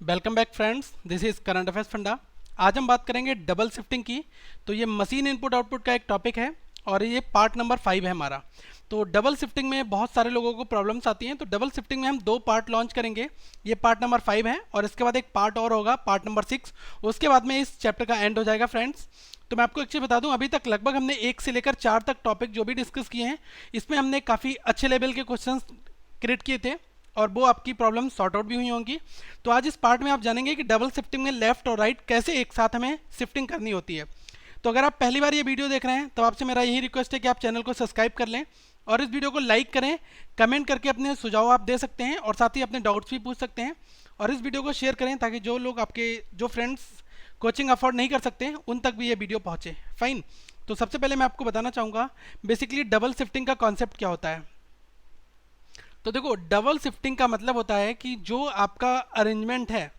Welcome back friends, this is current affairs funda. आज हम बात करेंगे डबल शिफ्टिंग की। तो ये मशीन इनपुट आउटपुट का एक टॉपिक है और ये पार्ट नंबर 5 है हमारा। तो डबल शिफ्टिंग में बहुत सारे लोगों को प्रॉब्लम्स आती हैं। तो डबल शिफ्टिंग में हम दो पार्ट लॉन्च करेंगे। ये पार्ट नंबर 5 है और इसके बाद एक पार्ट और होगा, पार्ट नंबर 6। उसके बाद में इस चैप्टर का एंड हो जाएगा फ्रेंड्स। तो मैं आपको एक चीज़ बता दूं, अभी तक लगभग हमने 1 से लेकर 4 तक टॉपिक जो भी डिस्कस किए हैं, इसमें हमने काफ़ी अच्छे लेवल के क्वेश्चंस क्रिएट किए थे और वो आपकी प्रॉब्लम सॉर्ट आउट भी हुई होंगी। तो आज इस पार्ट में आप जानेंगे कि डबल शिफ्टिंग में लेफ्ट और राइट कैसे एक साथ हमें शिफ्टिंग करनी होती है। तो अगर आप पहली बार ये वीडियो देख रहे हैं तो आपसे मेरा यही रिक्वेस्ट है कि आप चैनल को सब्सक्राइब कर लें और इस वीडियो को लाइक करें। कमेंट करके अपने सुझाव आप दे सकते हैं और साथ ही अपने डाउट्स भी पूछ सकते हैं। और इस वीडियो को शेयर करें ताकि जो लोग आपके जो फ्रेंड्स कोचिंग अफोर्ड नहीं कर सकते उन तक भी ये वीडियो पहुँचे। फाइन। तो सबसे पहले मैं आपको बताना चाहूँगा बेसिकली डबल शिफ्टिंग का कॉन्सेप्ट क्या होता है। तो देखो, डबल शिफ्टिंग का मतलब होता है कि जो आपका अरेंजमेंट है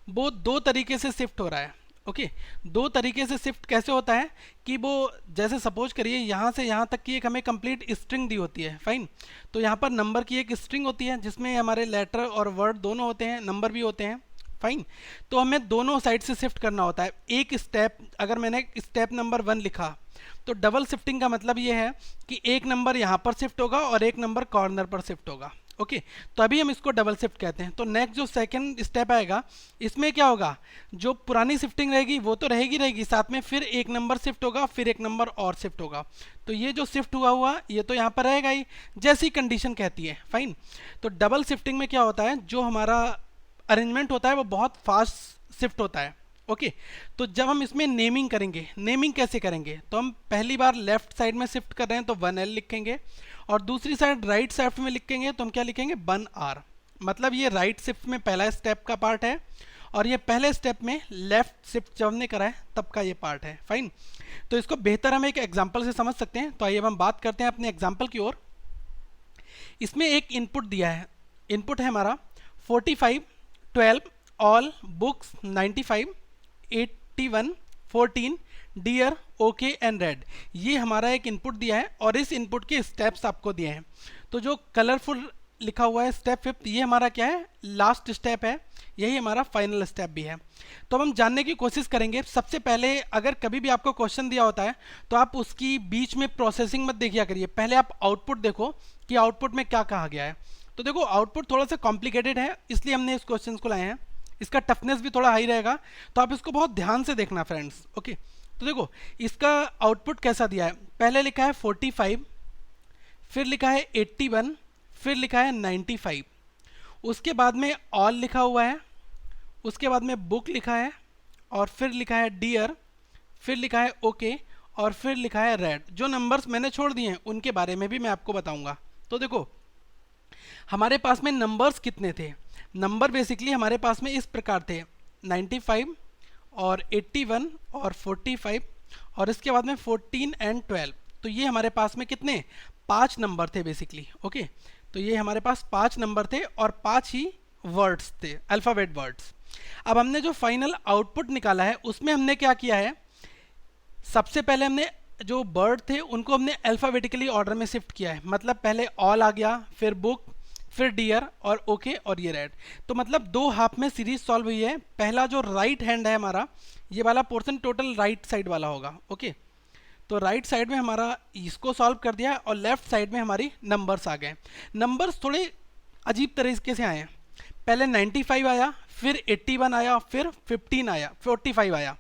वो दो तरीके से शिफ्ट हो रहा है। ओके, दो तरीके से शिफ्ट कैसे होता है कि वो जैसे सपोज करिए यहाँ से यहाँ तक की एक हमें कंप्लीट स्ट्रिंग दी होती है। फाइन। तो यहाँ पर नंबर की एक स्ट्रिंग होती है जिसमें हमारे लेटर और वर्ड दोनों होते हैं, नंबर भी होते हैं। फाइन। तो हमें दोनों साइड से शिफ्ट करना होता है। एक स्टेप, अगर मैंने स्टेप नंबर 1 लिखा तो डबल शिफ्टिंग का मतलब ये है कि एक नंबर यहाँ पर शिफ्ट होगा और एक नंबर कॉर्नर पर शिफ्ट होगा। ओके, तो अभी हम इसको डबल शिफ्ट कहते हैं। तो नेक्स्ट जो सेकंड स्टेप आएगा इसमें क्या होगा, जो पुरानी शिफ्टिंग रहेगी वो तो रहेगी, साथ में फिर एक नंबर शिफ्ट होगा, फिर एक नंबर और शिफ्ट होगा। तो ये जो शिफ्ट हुआ ये तो यहाँ पर रहेगा ही, जैसी कंडीशन कहती है। फाइन। तो डबल शिफ्टिंग में क्या होता है, जो हमारा अरेंजमेंट होता है वो बहुत फास्ट शिफ्ट होता है। ओके, तो जब हम इसमें नेमिंग करेंगे, नेमिंग कैसे करेंगे, तो हम पहली बार लेफ्ट साइड में शिफ्ट कर रहे हैं तो 1L लिखेंगे और दूसरी साइड राइट शिफ्ट में लिखेंगे तो हम क्या लिखेंगे 1R। मतलब ये राइट शिफ्ट में पहला स्टेप का पार्ट है और ये पहले स्टेप में लेफ्ट शिफ्ट जब हमने करा है तब का ये पार्ट है। फाइन। तो इसको बेहतर हम एक एग्जाम्पल से समझ सकते हैं। तो आइए अब हम बात करते हैं अपने एग्जाम्पल की ओर। इसमें एक इनपुट दिया है, इनपुट है हमारा 45, 12, all, books 95, 81, 14, dear, okay and red. ये हमारा एक इनपुट दिया है और इस इनपुट के स्टेप्स आपको दिए हैं। तो जो कलरफुल लिखा हुआ है स्टेप 5, ये हमारा क्या है, लास्ट स्टेप है, यही हमारा फाइनल स्टेप भी है। तो अब हम जानने की कोशिश करेंगे। सबसे पहले अगर कभी भी आपको क्वेश्चन दिया होता है तो आप उसकी बीच में प्रोसेसिंग मत देखिया करिए, पहले आप आउटपुट देखो कि आउटपुट में क्या कहा गया है। तो देखो, आउटपुट थोड़ा सा कॉम्प्लिकेटेड है इसलिए हमने इस क्वेश्चन को लाए हैं। इसका टफनेस भी थोड़ा हाई रहेगा तो आप इसको बहुत ध्यान से देखना फ्रेंड्स। ओके, तो देखो इसका आउटपुट कैसा दिया है। पहले लिखा है 45, फिर लिखा है 81, फिर लिखा है 95, उसके बाद में ऑल लिखा हुआ है, उसके बाद में बुक लिखा है और फिर लिखा है डियर, फिर लिखा है ओके और फिर लिखा है रेड। जो नंबर्स मैंने छोड़ दिए हैं उनके बारे में भी मैं आपको बताऊंगा। तो देखो हमारे पास में नंबर्स कितने थे। नंबर बेसिकली हमारे पास में इस प्रकार थे, 95 और 81 और 45 और इसके बाद में 14 एंड 12। तो ये हमारे पास में कितने, 5 नंबर थे बेसिकली। ओके, तो ये हमारे पास 5 नंबर थे और 5 ही वर्ड्स थे, अल्फ़ाबेट वर्ड्स। अब हमने जो फाइनल आउटपुट निकाला है उसमें हमने क्या किया है, सबसे पहले हमने जो वर्ड थे उनको हमने अल्फ़ाबेटिकली ऑर्डर में शिफ्ट किया है। मतलब पहले ऑल आ गया, फिर बुक, फिर डियर और ओके और ये रेड। तो मतलब दो हाफ में सीरीज सॉल्व हुई है। पहला जो राइट हैंड है हमारा, ये वाला पोर्शन टोटल राइट साइड वाला होगा। ओके, तो राइट साइड में हमारा इसको सॉल्व कर दिया और लेफ्ट साइड में हमारी नंबर्स आ गए। नंबर्स थोड़े अजीब तरीके से आए हैं। पहले 95 आया, फिर 81 आया, फिर 15 आया, 45 आया।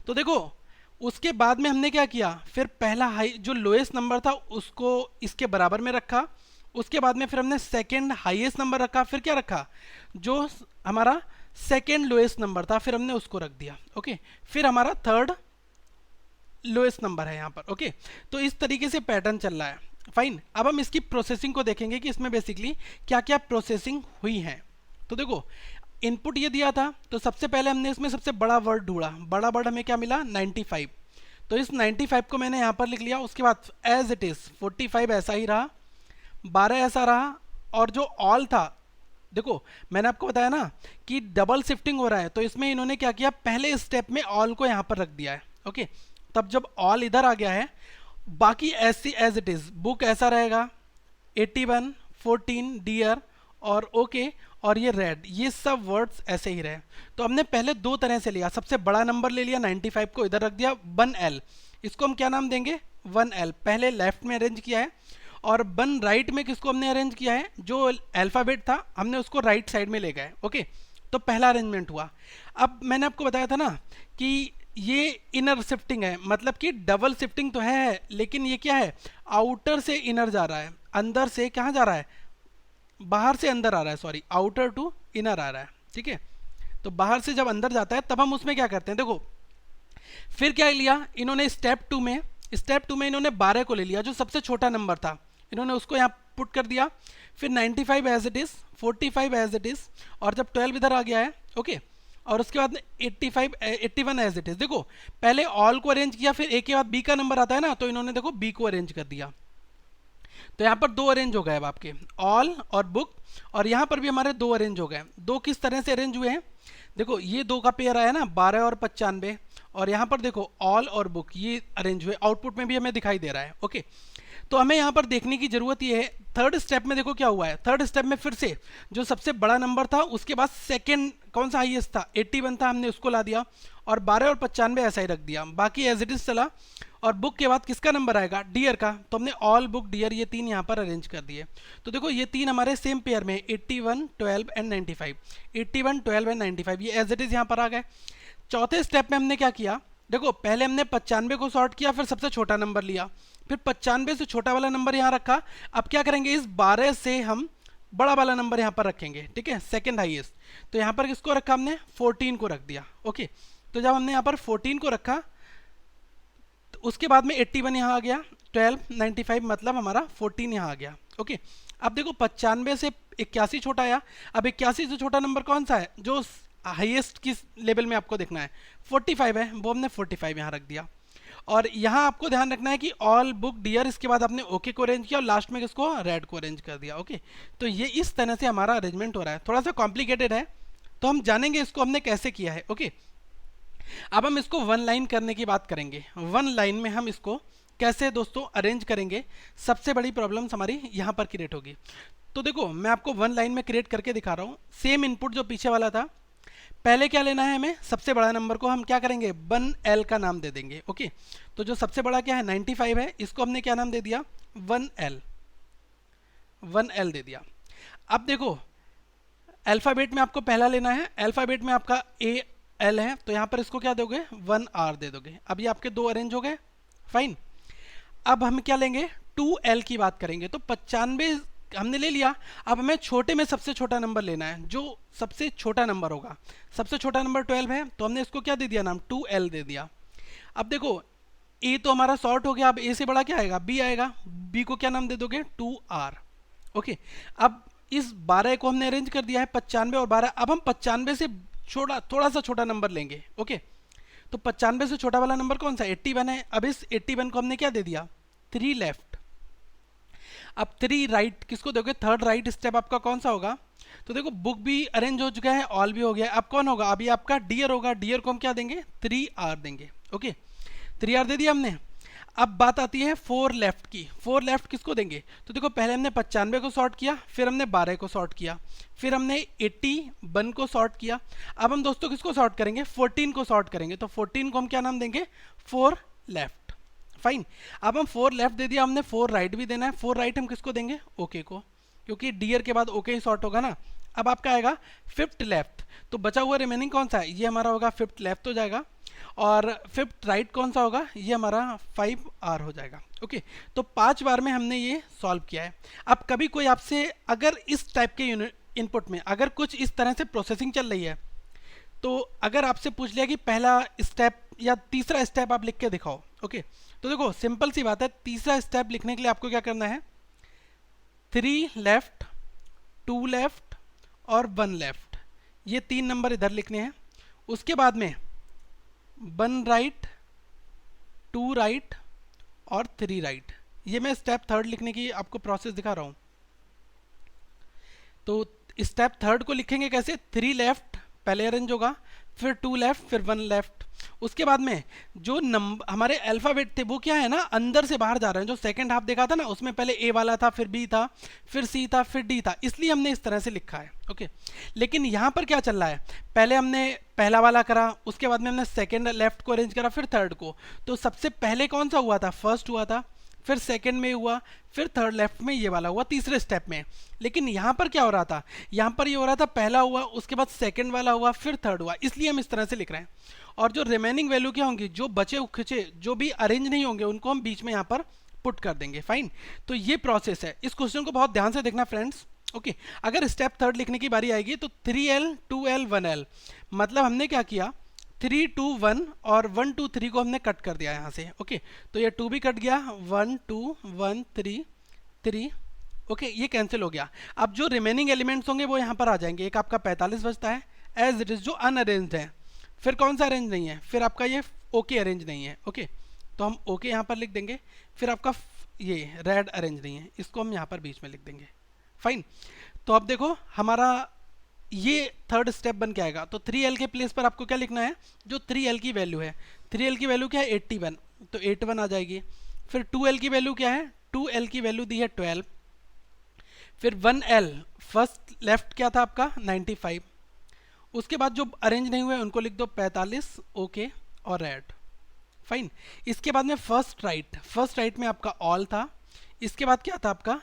तो देखो उसके बाद में हमने क्या किया, फिर पहला हाई जो लोएस्ट नंबर था उसको इसके बराबर में रखा। उसके बाद में फिर हमने सेकेंड हाईएस्ट नंबर रखा, फिर क्या रखा, जो हमारा सेकेंड लोएस्ट नंबर था फिर हमने उसको रख दिया। ओके, फिर हमारा थर्ड लोएस्ट नंबर है यहाँ पर। ओके, तो इस तरीके से पैटर्न चल रहा है। फाइन। अब हम इसकी प्रोसेसिंग को देखेंगे कि इसमें बेसिकली क्या क्या प्रोसेसिंग हुई है। तो देखो इनपुट ये दिया था तो सबसे पहले हमने इसमें सबसे बड़ा वर्ड ढूंढा। बड़ा वर्ड हमें क्या मिला, 95। तो इस 95 को मैंने यहाँ पर लिख लिया। उसके बाद एज इट इज़ 45 ऐसा ही रहा, 12 ऐसा रहा और जो ऑल था, देखो मैंने आपको बताया ना कि डबल शिफ्टिंग हो रहा है तो इसमें इन्होंने क्या किया, पहले स्टेप में ऑल को यहाँ पर रख दिया है। ओके, तब जब ऑल इधर आ गया है बाकी ऐसी एज इट इज़, बुक ऐसा रहेगा, 81, 14 डियर और ओके और ये रेड, ये सब वर्ड्स ऐसे ही रहे। तो हमने पहले दो तरह से लिया, सबसे बड़ा नंबर ले लिया 95 को इधर रख दिया 1L, इसको हम क्या नाम देंगे 1L, पहले लेफ्ट में अरेंज किया है। और 1 राइट में किसको हमने अरेंज किया है, जो अल्फ़ाबेट था हमने उसको राइट साइड में ले गए। ओके, तो पहला अरेंजमेंट हुआ। अब मैंने आपको बताया था ना कि ये इनर शिफ्टिंग है, मतलब कि डबल शिफ्टिंग तो है लेकिन ये क्या है, आउटर से इनर जा रहा है, अंदर से कहाँ जा रहा है, बाहर से अंदर आ रहा है, सॉरी आउटर टू इनर आ रहा है। ठीक है, तो बाहर से जब अंदर जाता है तब हम उसमें क्या करते हैं, देखो फिर क्या लिया इन्होंने स्टेप टू में इन्होंने 12 को ले लिया जो सबसे छोटा नंबर था, इन्होंने उसको यहाँ पुट कर दिया। फिर 95 as it is, 45 as it is, और जब 12 इधर आ गया है ओके, और उसके बाद 85 81 एज इट इज़। देखो पहले ऑल को अरेंज किया, फिर ए के बाद बी का नंबर आता है ना, तो इन्होंने देखो बी को अरेंज कर दिया। तो यहाँ पर दो अरेंज हो गए अब आपके, ऑल और बुक, और यहाँ पर भी हमारे दो अरेंज हो गए। दो किस तरह से अरेंज हुए हैं, देखो ये दो का पेयर आया ना 12 और 95, और यहाँ पर देखो ऑल और बुक ये अरेंज हुए, आउटपुट में भी हमें दिखाई दे रहा है। ओके, तो हमें यहाँ पर देखने की जरूरत ये है, थर्ड स्टेप में देखो क्या हुआ है, थर्ड स्टेप में फिर से जो सबसे बड़ा नंबर था उसके बाद सेकंड कौन सा हाईएस्ट था 81 था, हमने उसको ला दिया, और 12 और 95 ऐसा ही रख दिया, बाकी एज इट इज चला। और बुक के बाद किसका नंबर आएगा, डियर का, तो हमने ऑल बुक डियर ये तीन यहाँ पर अरेंज कर दिए। तो देखो ये तीन हमारे सेम पेयर में 81 12 एंड 95, 81 12 एंड 95 ये एज इट इज यहाँ पर आ गए। चौथे स्टेप में हमने क्या किया, देखो पहले हमने 95 को सॉर्ट किया, फिर सबसे छोटा नंबर लिया, फिर 95 से छोटा वाला नंबर यहाँ रखा। अब क्या करेंगे, इस 12 से हम बड़ा वाला नंबर यहाँ पर रखेंगे, ठीक है, सेकंड हाईएस्ट। तो यहाँ पर किसको रखा हमने, 14 को रख दिया। ओके, तो जब हमने यहाँ पर 14 को रखा तो उसके बाद में 81 यहाँ आ गया, 12 95 मतलब हमारा 14 यहाँ आ गया। ओके, अब देखो 95 से 81 छोटा आया, अब 81 से छोटा नंबर कौन सा है जो हाईएस्ट किस लेवल में आपको देखना है, 45 है, वो हमने 45 यहाँ रख दिया। और यहाँ आपको ध्यान रखना है कि ऑल बुक डियर, इसके बाद आपने ओके को अरेंज किया और लास्ट में किसको, रेड को अरेंज कर दिया। ओके, तो ये इस तरह से हमारा अरेंजमेंट हो रहा है, थोड़ा सा कॉम्प्लिकेटेड है, तो हम जानेंगे इसको हमने कैसे किया है। ओके, अब हम इसको वन लाइन करने की बात करेंगे, वन लाइन में हम इसको कैसे दोस्तों अरेंज करेंगे, सबसे बड़ी प्रॉब्लम हमारी यहाँ पर क्रिएट होगी। तो देखो मैं आपको वन लाइन में क्रिएट करके दिखा रहा हूँ, सेम इनपुट जो पीछे वाला था, पहले क्या लेना है हमें, सबसे बड़ा नंबर को हम क्या करेंगे 1L का नाम दे देंगे। ओके, तो जो सबसे बड़ा क्या है 95 है, इसको हमने क्या नाम दे दिया 1L, 1L दे दिया। अब देखो अल्फ़ाबेट में आपको पहला लेना है, अल्फ़ाबेट में आपका AL है, तो यहाँ पर इसको क्या दोगे 1R दे दोगे। अब ये आपके दो अरेंज हो गए, फाइन। अब हम क्या लेंगे 2L की बात करेंगे, तो 95 हमने ले लिया, अब हमें छोटे में सबसे छोटा नंबर लेना है, जो सबसे छोटा नंबर होगा, सबसे छोटा नंबर 12 है, तो हमने इसको क्या दे दिया नाम 2L दे दिया। अब देखो A तो हमारा सॉर्ट हो गया, अब A से बड़ा क्या आएगा, B आएगा, B को क्या नाम दे दोगे 2R। ओके, अब इस 12 को हमने अरेंज कर दिया है 95 और 12, अब हम 95 से छोटा थोड़ा सा छोटा नंबर लेंगे। ओके, तो 95 से छोटा वाला नंबर कौन सा 81 है, अब इस 81 को हमने क्या दे दिया 3 लेफ्ट। अब 3 राइट किसको दोगे, थर्ड राइट स्टेप आपका कौन सा होगा, तो देखो बुक भी अरेंज हो चुका है, ऑल भी हो गया, अब कौन होगा, अभी आपका डियर होगा, डियर को हम क्या देंगे 3R देंगे। ओके, 3R दे दिया हमने। अब बात आती है 4 लेफ्ट की, 4 लेफ्ट किसको देंगे, तो देखो पहले हमने 95 को सॉर्ट किया, फिर हमने 12 को सॉर्ट किया, फिर हमने 81 को सॉर्ट किया। अब हम दोस्तों किसको सॉर्ट करेंगे 14 को सॉर्ट करेंगे, तो 14 को हम क्या नाम देंगे 4 लेफ्ट, फाइन। अब हम 4 लेफ्ट दे दिया, हमने 4 राइट भी देना है, 4 राइट हम किसको देंगे ओके को, क्योंकि डियर के बाद ओके ही सॉर्ट होगा ना। अब आपका आएगा 5th लेफ्ट, तो बचा हुआ रिमेनिंग कौन सा है, ये हमारा होगा 5th लेफ्ट हो जाएगा, और 5th राइट कौन सा होगा, ये हमारा 5R हो जाएगा। ओके, तो 5 बार में हमने ये सॉल्व किया है। अब कभी कोई आपसे अगर इस टाइप के इनपुट में अगर कुछ इस तरह से प्रोसेसिंग चल रही है, तो अगर आपसे पूछ लिया कि पहला स्टेप या तीसरा स्टेप आप लिख के दिखाओ, ओके, तो देखो सिंपल सी बात है, तीसरा स्टेप लिखने के लिए आपको क्या करना है 3 लेफ्ट 2 लेफ्ट और 1 लेफ्ट, ये 3 नंबर इधर लिखने हैं। उसके बाद में 1 राइट 2 राइट और 3 राइट, ये मैं स्टेप थर्ड लिखने की आपको प्रोसेस दिखा रहा हूँ। तो स्टेप थर्ड को लिखेंगे कैसे, 3 लेफ्ट पहले अरेंज होगा, फिर 2 लेफ्ट, फिर 1 लेफ्ट। उसके बाद में जो नंबर हमारे अल्फ़ाबेट थे वो क्या है ना, अंदर से बाहर जा रहे हैं। जो सेकंड हाफ देखा था ना, उसमें पहले ए वाला था, फिर बी था, फिर सी था, फिर डी था, इसलिए हमने इस तरह से लिखा है। ओके, लेकिन यहाँ पर क्या चल रहा है, पहले हमने पहला वाला करा, उसके बाद में हमने सेकंड लेफ्ट को अरेंज करा, फिर थर्ड को। तो सबसे पहले कौन सा हुआ था, फर्स्ट हुआ था, फिर सेकंड में हुआ, फिर थर्ड लेफ्ट में ये वाला हुआ तीसरे स्टेप में। लेकिन यहाँ पर क्या हो रहा था, यहाँ पर ये हो रहा था पहला हुआ, उसके बाद सेकंड वाला हुआ, फिर थर्ड हुआ, इसलिए हम इस तरह से लिख रहे हैं। और जो रिमेनिंग वैल्यू क्या होंगी, जो बचे खिंचे जो भी अरेंज नहीं होंगे उनको हम बीच में यहाँ पर पुट कर देंगे। फाइन, तो ये प्रोसेस है। इस क्वेश्चन को बहुत ध्यान से देखना फ्रेंड्स। ओके, अगर स्टेप थर्ड लिखने की बारी आएगी तो 3L 2L 1L, मतलब हमने क्या किया, 3 2 1 और 1 2 3 को हमने कट कर दिया यहाँ से। ओके, तो ये 2 भी कट गया, 1 2 1 3 3। ओके, ये कैंसिल हो गया। अब जो रिमेनिंग एलिमेंट्स होंगे वो यहाँ पर आ जाएंगे। एक आपका 45 बचता है एज इट इज, जो अनअरेंज्ड है। फिर कौन सा अरेंज नहीं है, फिर आपका ये ओके अरेंज नहीं है। ओके, तो हम ओके यहाँ पर लिख देंगे। फिर आपका ये रेड अरेंज नहीं है, इसको हम यहाँ पर बीच में लिख देंगे। फाइन, तो अब देखो हमारा ये थर्ड स्टेप बन के आएगा। तो 3L के प्लेस पर आपको क्या लिखना है, जो 3L की वैल्यू है। 3L की वैल्यू क्या है, 81, तो 81 आ जाएगी। फिर 2L की वैल्यू क्या है, 2L की वैल्यू दी है 12। फिर 1L फर्स्ट लेफ्ट क्या था आपका, 95। उसके बाद जो अरेंज नहीं हुए उनको लिख दो 45, ओके और रेड। फाइन, इसके बाद में फर्स्ट राइट में आपका ऑल था। इसके बाद क्या था आपका,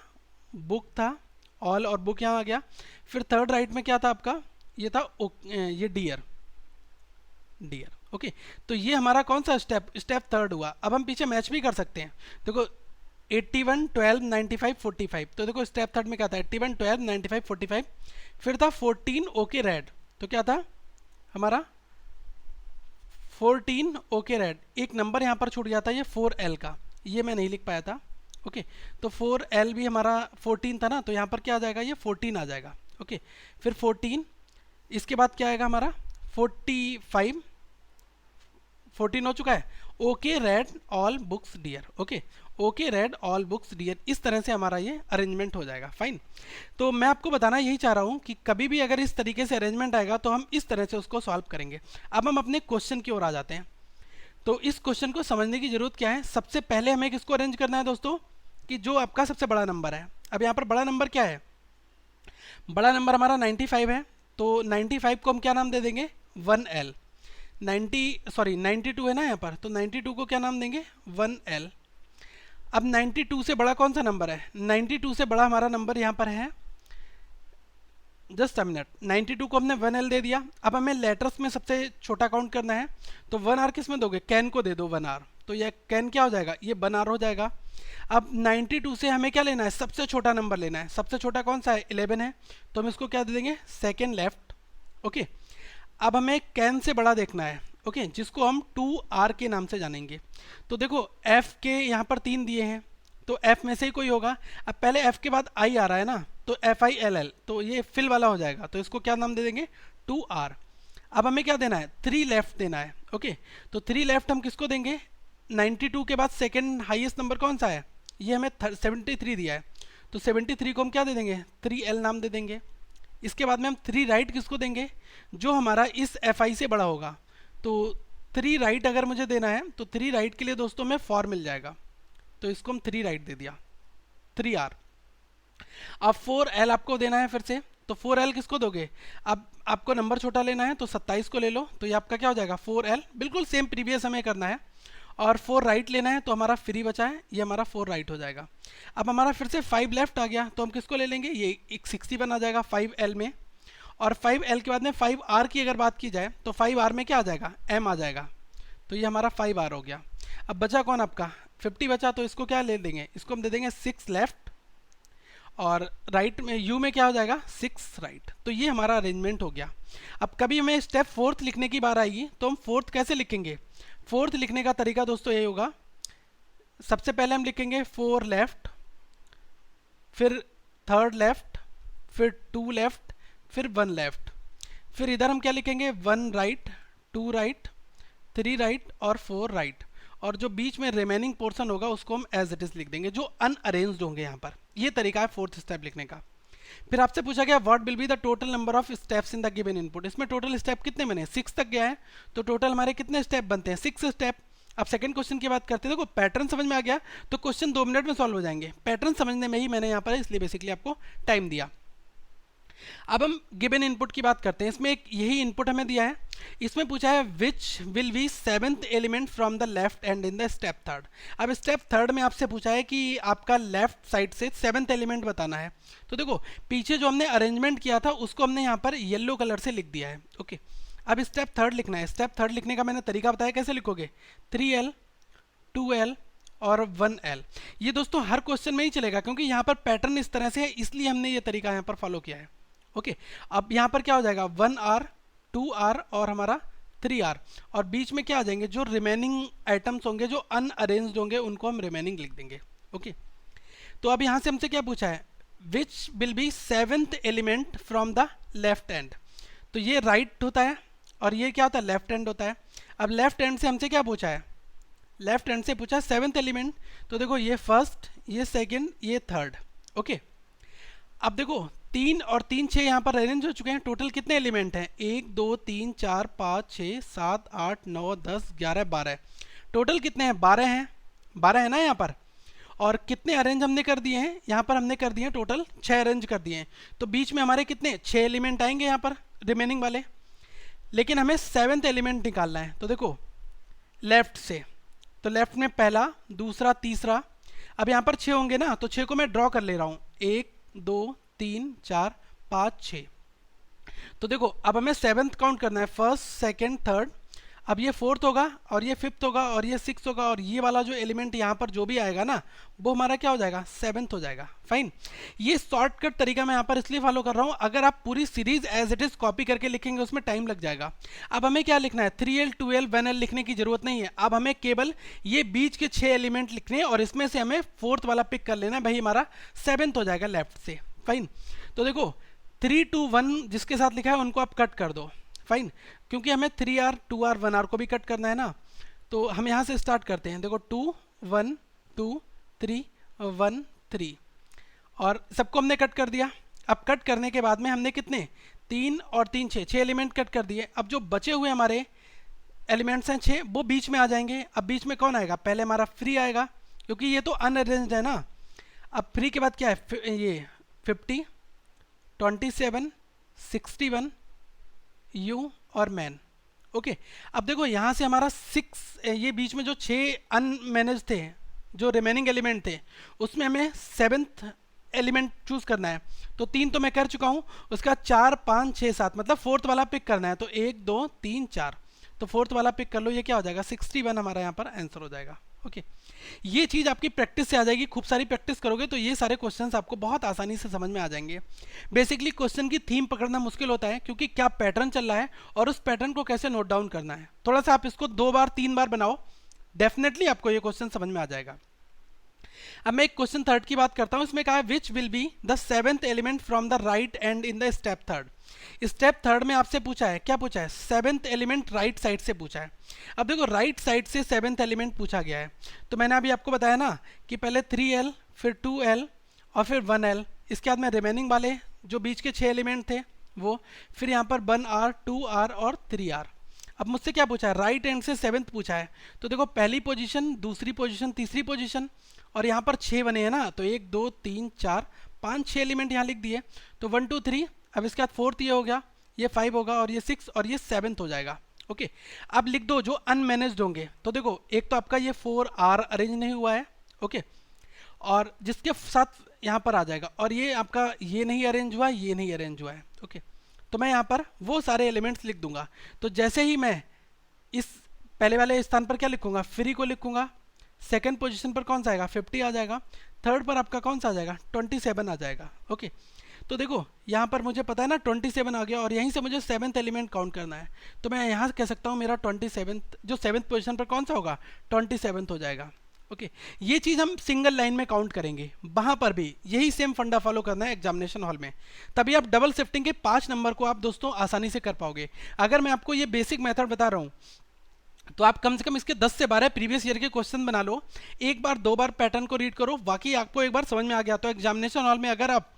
बुक था, ऑल और बुक यहाँ आ गया। फिर थर्ड राइट में क्या था आपका, ये था ये डियर। ओके, तो ये हमारा कौन सा स्टेप थर्ड हुआ। अब हम पीछे मैच भी कर सकते हैं। देखो 81 12 95 45, तो देखो स्टेप थर्ड में क्या था, 81 12 95 45। फिर था 14 ओके रेड, तो क्या था हमारा 14 ओके रेड। एक नंबर यहाँ पर छूट गया था, ये 4L का, ये मैं नहीं लिख पाया था। ओके, तो 4L भी हमारा 14 था ना, तो यहाँ पर क्या आ जाएगा, ये 14 आ जाएगा। ओके, फिर 14, इसके बाद क्या आएगा हमारा 45, 14 हो चुका है। Okay red all books dear. Okay, okay red all books dear, इस तरह से हमारा ये अरेंजमेंट हो जाएगा। फाइन, तो मैं आपको बताना यही चाह रहा हूँ कि कभी भी अगर इस तरीके से अरेंजमेंट आएगा तो हम इस तरह से उसको सॉल्व करेंगे। अब हम अपने क्वेश्चन की ओर आ जाते हैं। तो इस क्वेश्चन को समझने की जरूरत क्या है, सबसे पहले हमें किसको अरेंज करना है दोस्तों, कि जो आपका सबसे बड़ा नंबर है। अब यहाँ पर बड़ा नंबर क्या है, बड़ा नंबर हमारा 95 है, तो 95 को हम क्या नाम दे देंगे, 1L। 92 है ना यहाँ पर, तो 92 को क्या नाम देंगे, 1L। अब 92 से बड़ा कौन सा नंबर है, 92 से बड़ा हमारा नंबर यहाँ पर है, जस्ट अ मिनट, 92 को हमने 1L दे दिया। अब हमें लेटर्स में सबसे छोटा काउंट करना है, तो 1R किस में दोगे, कैन को दे दो 1R, तो यह कैन क्या हो जाएगा, ये 1R हो जाएगा। अब 92 से हमें क्या लेना है, सबसे छोटा नंबर लेना है। सबसे छोटा कौन सा है, 11 है, तो हम इसको क्या दे देंगे, सेकेंड लेफ्ट। ओके, अब हमें कैन से बड़ा देखना है। ओके, जिसको हम 2R के नाम से जानेंगे। तो देखो F के यहाँ पर 3 दिए हैं, तो F में से ही कोई होगा। अब पहले F के बाद I आ रहा है ना, तो FILL, तो ये फिल वाला हो जाएगा, तो इसको क्या नाम दे देंगे, 2R। अब हमें क्या देना है, 3 लेफ्ट देना है। ओके, तो 3 लेफ्ट हम किसको देंगे, 92 के बाद सेकेंड हाईएस्ट नंबर कौन सा है, ये हमें 73 दिया है, तो 73 को हम क्या दे देंगे, 3L नाम दे देंगे। इसके बाद में हम 3 राइट किसको देंगे, जो हमारा इस FI से बड़ा होगा। तो 3 राइट अगर मुझे देना है तो 3 राइट के लिए दोस्तों में 4 मिल जाएगा, तो इसको हम 3 राइट दे दिया, 3R। अब 4L आपको देना है फिर से, तो 4L किसको दोगे, अब आपको नंबर छोटा लेना है तो 27 को ले लो, तो ये आपका क्या हो जाएगा 4L, बिल्कुल सेम प्रीवियस हमें करना है। और 4 राइट लेना है तो हमारा फ्री बचा है, ये हमारा 4 राइट हो जाएगा। अब हमारा फिर से 5 लेफ्ट आ गया, तो हम किसको ले लेंगे, ये एक 61 आ जाएगा 5L में। और 5L के बाद में 5R की अगर बात की जाए तो 5R में क्या आ जाएगा, M आ जाएगा, तो ये हमारा 5R हो गया। अब बचा कौन आपका 50 बचा, तो इसको क्या ले देंगे, इसको हम दे देंगे 6 लेफ्ट, और राइट में U में क्या हो जाएगा 6 राइट। तो ये हमारा अरेंजमेंट हो गया। अब कभी हमें स्टेप 4th लिखने की बार आएगी तो हम 4th कैसे लिखेंगे, 4th लिखने का तरीका दोस्तों यही होगा, सबसे पहले हम लिखेंगे 4 लेफ्ट, फिर 3rd लेफ्ट, फिर 2 लेफ्ट, फिर 1 लेफ्ट। फिर इधर हम क्या लिखेंगे, 1 राइट, 2 राइट, 3 राइट और 4 राइट, और जो बीच में रिमेनिंग पोर्शन होगा उसको हम एज इट इज लिख देंगे, जो अनअरेंज्ड होंगे यहाँ पर। ये तरीका है 4th स्टेप लिखने का। फिर आपसे पूछा गया what will be the total number of steps in the given input. इसमें टोटल स्टेप कितने बने, 6 तक गया है, तो टोटल हमारे कितने स्टेप बनते हैं, 6 स्टेप। अब सेकंड क्वेश्चन की बात करते हैं। देखो पैटर्न समझ में आ गया तो क्वेश्चन 2 मिनट में सॉल्व हो जाएंगे। पैटर्न समझने में ही मैंने यहाँ पर इसलिए बेसिकली आपको टाइम दिया। अब हम गिवन इनपुट की बात करते हैं। इसमें एक यही इनपुट हमें दिया है। इसमें पूछा है which will B 7th element from the left and in the step third. अब स्टेप थर्ड में आपसे पूछा है कि आपका लेफ्ट साइड से 7th एलिमेंट बताना है। तो देखो पीछे जो हमने अरेंजमेंट किया था उसको हमने यहाँ पर येलो कलर से लिख दिया है। ओके, अब स्टेप थर्ड लिखना है। स्टेप थर्ड लिखने का मैंने तरीका बताया, कैसे लिखोगे, 3L 2L और 1L। ये दोस्तों हर क्वेश्चन में ही चलेगा क्योंकि यहाँ पर पैटर्न इस तरह से है, इसलिए हमने ये तरीका यहाँ पर फॉलो किया है। ओके, अब यहाँ पर क्या हो जाएगा, 1R 2R और हमारा 3R, और बीच में क्या आ जाएंगे, जो रिमेनिंग आइटम्स होंगे जो अनअरेंज्ड होंगे उनको हम रिमेनिंग लिख देंगे। ओके, तो अब यहाँ से हमसे क्या पूछा है, which will B 7th element from the left and. तो ये राइट होता है और ये क्या होता है, लेफ्ट हैंड होता है। अब लेफ्ट हैंड से हमसे क्या पूछा है, लेफ्ट हैंड से पूछा 7th एलिमेंट। तो देखो ये फर्स्ट, ये सेकंड, ये थर्ड। ओके, अब देखो 3 और 3 6 यहाँ पर अरेंज हो चुके हैं। टोटल कितने एलिमेंट हैं, 1 2 3 4 5 6 7 8 9 10 11 12। टोटल कितने हैं, 12 हैं, 12 है ना यहाँ पर। और कितने अरेंज हमने कर दिए हैं, यहाँ पर हमने कर दिए हैं टोटल 6 अरेंज कर दिए हैं। तो बीच में हमारे कितने 6 एलिमेंट आएंगे यहाँ पर रिमेनिंग वाले, लेकिन हमें 7th एलिमेंट निकालना है। तो देखो लेफ्ट से, तो लेफ्ट में पहला, दूसरा, तीसरा। अब यहाँ पर 6 होंगे ना, तो 6 को मैं ड्रॉ कर ले रहा हूँ, 1 2 3 4 5 6। तो देखो अब हमें 7th काउंट करना है, फर्स्ट सेकंड थर्ड। अब ये 4th होगा और ये 5th होगा और ये 6th होगा, और ये वाला जो एलिमेंट यहाँ पर जो भी आएगा ना वो हमारा क्या हो जाएगा, 7th हो जाएगा। फाइन, ये शॉर्टकट तरीका मैं यहाँ पर इसलिए फॉलो कर रहा हूँ, अगर आप पूरी series as it is copy करके लिखेंगे उसमें टाइम लग जाएगा। अब हमें क्या लिखना है, 3L 2L 1L लिखने की जरूरत नहीं है। अब हमें केवल ये बीच के 6 एलिमेंट लिखने हैं और इसमें से हमें 4th वाला पिक कर लेना है, भाई हमारा 7th हो जाएगा लेफ्ट से। फाइन, तो देखो 3 2 1 जिसके साथ लिखा है उनको आप कट कर दो। फाइन, क्योंकि हमें 3R 2R 1R को भी कट करना है ना, तो हम यहाँ से स्टार्ट करते हैं। देखो 2 1 2 3 1 3, और सबको हमने कट कर दिया। अब कट करने के बाद में हमने कितने, 3 और 3 6 एलिमेंट कट कर दिए। अब जो बचे हुए हमारे एलिमेंट्स हैं 6, वो बीच में आ जाएंगे। अब बीच में कौन आएगा, पहले हमारा फ्री आएगा क्योंकि ये तो अनअरेंज्ड है ना। अब फ्री के बाद क्या है, ये 50 27 61 यू और मैन। ओके, अब देखो यहाँ से हमारा 6, ये बीच में जो 6 अनमैनेज थे, जो रिमेनिंग एलिमेंट थे, उसमें हमें 7th एलिमेंट चूज करना है। तो 3 तो मैं कर चुका हूँ, उसका 4 5 6 7 मतलब 4th वाला पिक करना है। तो 1 2 3 4, तो 4th वाला पिक कर लो, ये क्या हो जाएगा, 61 हमारा यहाँ पर आंसर हो जाएगा। ओके, ये चीज़ आपकी प्रैक्टिस से आ जाएगी, खूब सारी प्रैक्टिस करोगे तो ये सारे क्वेश्चंस आपको बहुत आसानी से समझ में आ जाएंगे। बेसिकली क्वेश्चन की थीम पकड़ना मुश्किल होता है क्योंकि क्या पैटर्न चल रहा है और उस पैटर्न को कैसे नोट डाउन करना है। थोड़ा सा आप इसको 2 बार 3 बार बनाओ, डेफिनेटली आपको ये क्वेश्चन समझ में आ जाएगा। अब मैं एक क्वेश्चन थर्ड की बात करता हूँ। इसमें कहा है which will be the 7th element from the right and in the step third. Step third में आपसे पूछा है, क्या पूछा है, 7th एलिमेंट राइट साइड से पूछा है। अब देखो राइट साइड से 7th एलिमेंट पूछा गया है, तो मैंने अभी आपको बताया ना कि पहले 3L फिर 2L और फिर 1L, इसके बाद में रिमेनिंग वाले जो बीच के 6 एलिमेंट थे वो, फिर यहाँ पर 1R 2R और 3R। अब मुझसे क्या पूछा है, राइट एंड से 7th पूछा है। तो देखो पहली पोजीशन, दूसरी पोजीशन, तीसरी पोजीशन, और यहाँ पर 6 बने हैं ना, तो 1 2 3 4 5 6 एलिमेंट यहाँ लिख दिए। तो 1 2 3, अब इसके बाद 4th ये हो गया, ये 5 होगा और ये 6 और ये 7th हो जाएगा। ओके, अब लिख दो जो अनमैनेज्ड होंगे। तो देखो एक तो आपका ये 4R अरेंज नहीं हुआ है, ओके, और जिसके साथ यहाँ पर आ जाएगा, और ये आपका ये नहीं अरेंज हुआ, ये नहीं अरेंज हुआ है। ओके, तो मैं यहाँ पर वो सारे एलिमेंट्स लिख दूंगा। तो जैसे ही मैं इस पहले वाले स्थान पर क्या लिखूंगा, फ्री को लिखूंगा, सेकंड पोजीशन पर कौन सा आएगा, 50 आ जाएगा, थर्ड पर आपका कौन सा आ जाएगा, 27 आ जाएगा। ओके, तो देखो यहाँ पर मुझे पता है ना 27 आ गया, और यहीं से मुझे 7th एलिमेंट काउंट करना है। तो मैं यहाँ कह सकता हूँ मेरा 27th जो 7th पोजीशन पर कौन सा होगा, 27th हो जाएगा। ओके, ये चीज़ हम सिंगल लाइन में काउंट करेंगे, वहाँ पर भी यही सेम फंडा फॉलो करना है एग्जामिनेशन हॉल में, तभी आप डबल शिफ्टिंग के 5 नंबर को आप दोस्तों आसानी से कर पाओगे। अगर मैं आपको ये बेसिक मेथड बता रहा हूँ तो आप कम से कम इसके 10 से 12 प्रीवियस ईयर के क्वेश्चन बना लो, एक बार 2 बार पैटर्न को रीड करो, बाकी आपको एक बार समझ में आ गया तो एग्जामिनेशन हॉल में अगर आप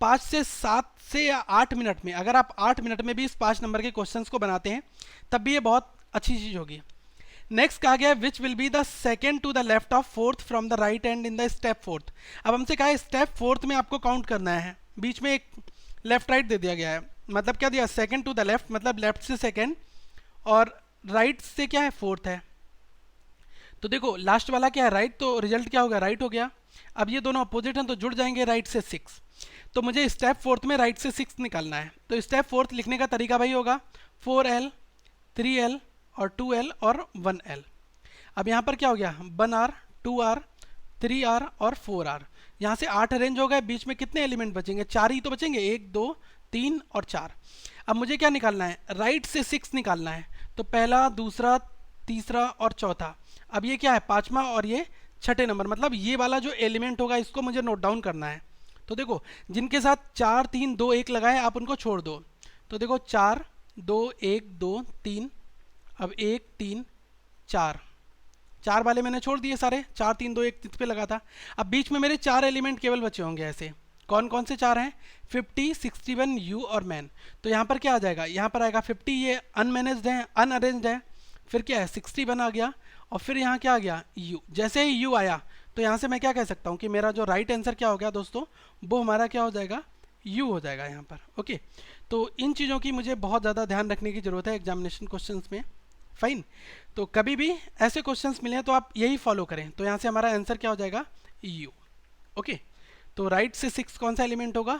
5 से 7 से या 8 मिनट में, अगर आप 8 मिनट में भी इस 5 नंबर के क्वेश्चंस को बनाते हैं तब भी ये बहुत अच्छी चीज़ होगी। नेक्स्ट कहा गया है which will be the second to the left of fourth from the right hand in the step fourth. अब हमसे कहा है स्टेप फोर्थ में आपको काउंट करना है, बीच में एक लेफ्ट राइट दे दिया गया है, मतलब क्या दिया, सेकेंड टू द लेफ्ट, मतलब लेफ्ट से सेकेंड और राइट से क्या है, फोर्थ है। तो देखो लास्ट वाला क्या है, राइट, तो रिजल्ट क्या हो गया, राइट हो गया। अब ये दोनों अपोजिट हैं तो जुड़ जाएंगे, राइट से 6। तो मुझे स्टेप फोर्थ में राइट से 6 निकालना है। तो स्टेप फोर्थ लिखने का तरीका भाई होगा 4L 3L और 2L और 1L। अब यहाँ पर क्या हो गया, 1R 2R 3R और 4R। यहाँ से 8 अरेंज हो गए, बीच में कितने एलिमेंट बचेंगे, 4 ही तो बचेंगे, 1 2 3 और 4। अब मुझे क्या निकालना है, राइट से 6 निकालना है। तो पहला, दूसरा, तीसरा और चौथा। अब ये क्या है, पाँचवा और ये छठे नंबर, मतलब ये वाला जो एलिमेंट होगा इसको मुझे नोट डाउन करना है। तो देखो जिनके साथ 4 3 2 1 लगाए आप उनको छोड़ दो। तो देखो 4 2 1 2 3, अब 1 3 4, 4 वाले मैंने छोड़ दिए सारे, 4 3 2 1 पे लगा था। अब बीच में मेरे 4 एलिमेंट केवल बचे होंगे ऐसे, कौन कौन से 4 हैं, 50 61 यू और मैन। तो यहाँ पर क्या आ जाएगा, यहाँ पर आएगा 50, ये अनमैनेज्ड है अनअरेंज्ड है, फिर क्या है 61 आ गया और फिर यहाँ क्या आ गया यू। जैसे ही यू आया तो यहाँ से मैं क्या कह सकता हूँ कि मेरा जो राइट आंसर क्या हो गया दोस्तों, वो हमारा क्या हो जाएगा, यू हो जाएगा यहाँ पर। ओके, तो इन चीज़ों की मुझे बहुत ज़्यादा ध्यान रखने की ज़रूरत है एग्जामिनेशन क्वेश्चंस में। फाइन, तो कभी भी ऐसे क्वेश्चंस मिले तो आप यही फॉलो करें। तो यहाँ से हमारा आंसर क्या हो जाएगा, यू। ओके, तो राइट से 6 कौन सा एलिमेंट होगा,